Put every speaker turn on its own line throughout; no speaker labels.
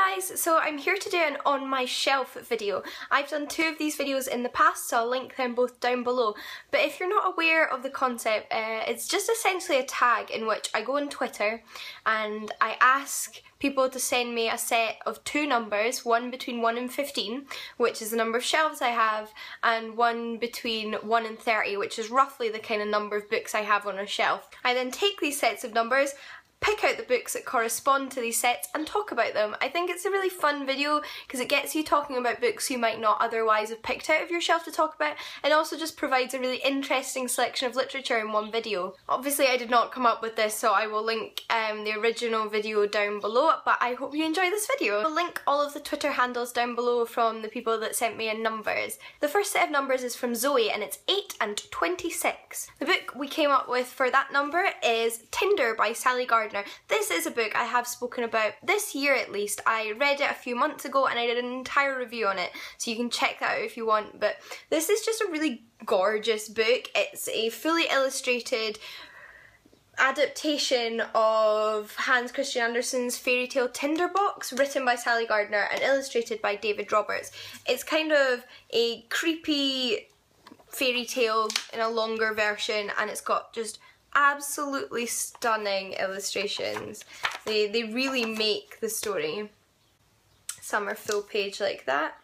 guys, so I'm here to do an on my shelf video. I've done two of these videos in the past, so I'll link them both down below. But if you're not aware of the concept, it's just essentially a tag in which I go on Twitter and I ask people to send me a set of two numbers, one between 1 and 15, which is the number of shelves I have, and one between 1 and 30, which is roughly the kind of number of books I have on a shelf. I then take these sets of numbers, pick out the books that correspond to these sets and talk about them. I think it's a really fun video because it gets you talking about books you might not otherwise have picked out of your shelf to talk about, and also just provides a really interesting selection of literature in one video. Obviously I did not come up with this, so I will link the original video down below, but I hope you enjoy this video. I'll link all of the Twitter handles down below from the people that sent me in numbers. The first set of numbers is from Zoe and it's 8 and 26. The book we came up with for that number is Tinder by Sally Gardner. This is a book I have spoken about this year at least. I read it a few months ago and I did an entire review on it, so you can check that out if you want. But this is just a really gorgeous book. It's a fully illustrated adaptation of Hans Christian Andersen's fairy tale Tinderbox, written by Sally Gardner and illustrated by David Roberts. It's kind of a creepy fairy tale in a longer version, and it's got just absolutely stunning illustrations. They really make the story. Some are full page like that,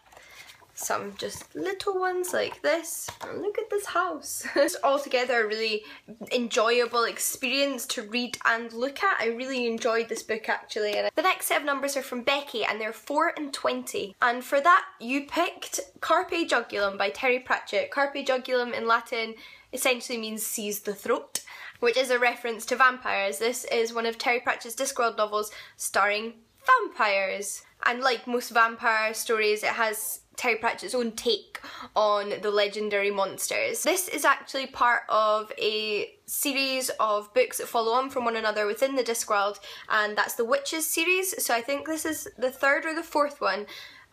some just little ones like this. And look at this house. It's altogether a really enjoyable experience to read and look at. I really enjoyed this book actually. And the next set of numbers are from Becky and they're 4 and 20. And for that you picked Carpe Jugulum by Terry Pratchett. Carpe Jugulum in Latin essentially means seize the throat, which is a reference to vampires. This is one of Terry Pratchett's Discworld novels starring vampires. And like most vampire stories, it has Terry Pratchett's own take on the legendary monsters. This is actually part of a series of books that follow on from one another within the Discworld, and that's the Witches series. So I think this is the third or the fourth one.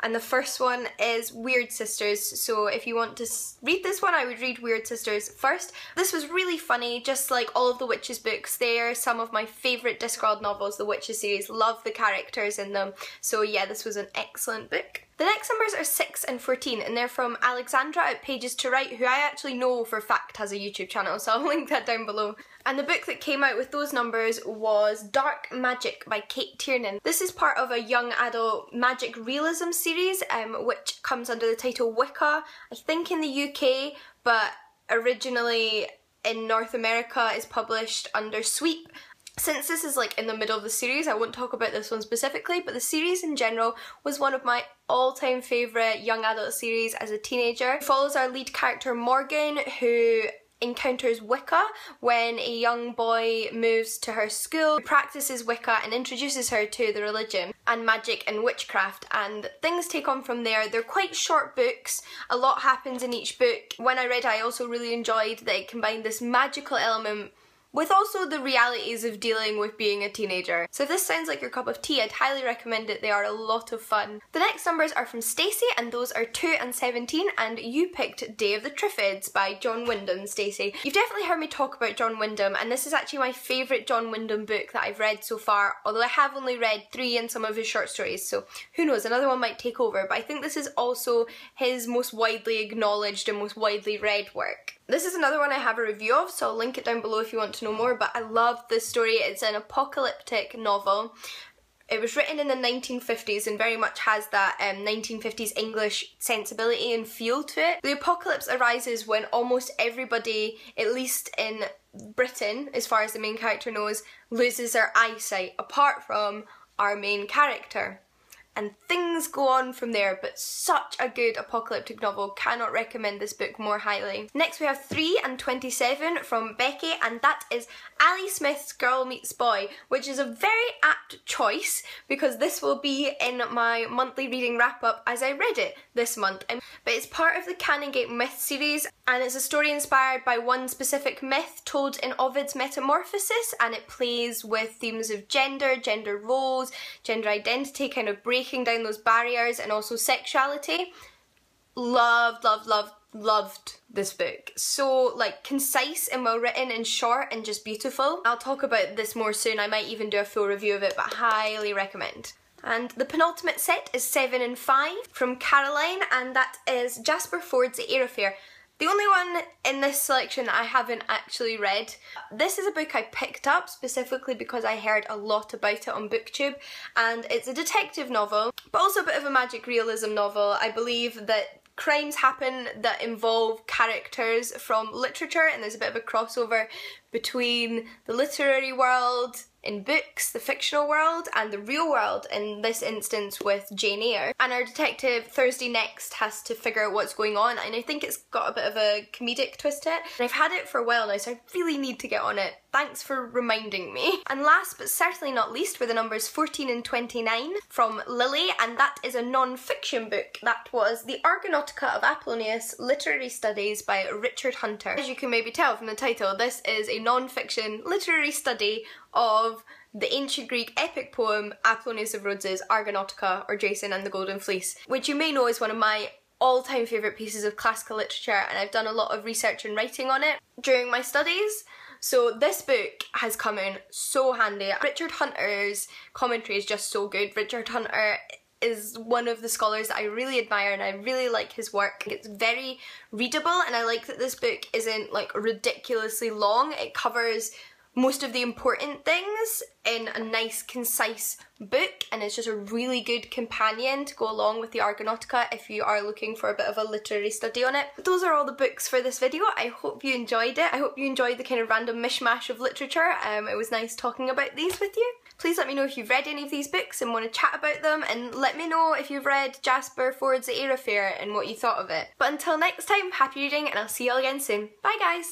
And the first one is Weird Sisters, so if you want to read this one, I would read Weird Sisters first. This was really funny, just like all of the Witches books. They are some of my favourite Discworld novels, the Witches series. Love the characters in them. So yeah, this was an excellent book. The next numbers are 6 and 14, and they're from Alexandra at Pages to Write, who I actually know for a fact has a YouTube channel, so I'll link that down below. And the book that came out with those numbers was Dark Magic by Kate Tiernan. This is part of a young adult magic realism series, which comes under the title Wicca, I think in the UK, but originally in North America is published under Sweep. Since this is like in the middle of the series, I won't talk about this one specifically, but the series in general was one of my all-time favourite young adult series as a teenager. It follows our lead character Morgan, who encounters Wicca when a young boy moves to her school, practices Wicca and introduces her to the religion and magic and witchcraft, and things take on from there. They're quite short books, a lot happens in each book. When I read it, I also really enjoyed that it combined this magical element with also the realities of dealing with being a teenager. So if this sounds like your cup of tea, I'd highly recommend it. They are a lot of fun. The next numbers are from Stacey, and those are 2 and 17, and you picked Day of the Triffids by John Wyndham, Stacey. You've definitely heard me talk about John Wyndham, and this is actually my favourite John Wyndham book that I've read so far, although I have only read 3 in some of his short stories, so who knows, another one might take over, but I think this is also his most widely acknowledged and most widely read work. This is another one I have a review of, so I'll link it down below if you want to know more, but I love this story. It's an apocalyptic novel. It was written in the 1950s and very much has that 1950s English sensibility and feel to it. The apocalypse arises when almost everybody, at least in Britain, as far as the main character knows, loses their eyesight, apart from our main character. And things go on from there, but such a good apocalyptic novel. Cannot recommend this book more highly. Next we have 3 and 27 from Becky, and that is Ali Smith's Girl Meets Boy, which is a very apt choice because this will be in my monthly reading wrap-up as I read it this month. But it's part of the Canongate Myth series, and it's a story inspired by one specific myth told in Ovid's Metamorphosis, and it plays with themes of gender, gender roles, gender identity, kind of breaking down those barriers, and also sexuality. Loved this book. So like concise and well written and short and just beautiful. I'll talk about this more soon. I might even do a full review of it, but highly recommend. And the penultimate set is 7 and 5 from Caroline, and that is Jasper Fforde's Eyre Affair. The only one in this selection that I haven't actually read. This is a book I picked up specifically because I heard a lot about it on BookTube, and it's a detective novel, but also a bit of a magic realism novel. I believe that crimes happen that involve characters from literature, and there's a bit of a crossover between the literary world in books, the fictional world, and the real world, in this instance with Jane Eyre. And our detective, Thursday Next, has to figure out what's going on, and I think it's got a bit of a comedic twist to it. And I've had it for a while now, so I really need to get on it. Thanks for reminding me. And last but certainly not least were the numbers 14 and 29 from Lily, and that is a non-fiction book. That was The Argonautica of Apollonius, Literary Studies by Richard Hunter. As you can maybe tell from the title, this is a non-fiction literary study of the ancient Greek epic poem Apollonius of Rhodes' Argonautica, or Jason and the Golden Fleece, which you may know is one of my all-time favourite pieces of classical literature, and I've done a lot of research and writing on it during my studies. So this book has come in so handy. Richard Hunter's commentary is just so good. Richard Hunter is one of the scholars that I really admire, and I really like his work. It's very readable, and I like that this book isn't like ridiculously long. It covers most of the important things in a nice, concise book, and it's just a really good companion to go along with the Argonautica if you are looking for a bit of a literary study on it. But those are all the books for this video. I hope you enjoyed it. I hope you enjoyed the kind of random mishmash of literature. It was nice talking about these with you. Please let me know if you've read any of these books and want to chat about them, and let me know if you've read Jasper Fforde's Eyre Affair and what you thought of it. But until next time, happy reading, and I'll see you all again soon. Bye guys!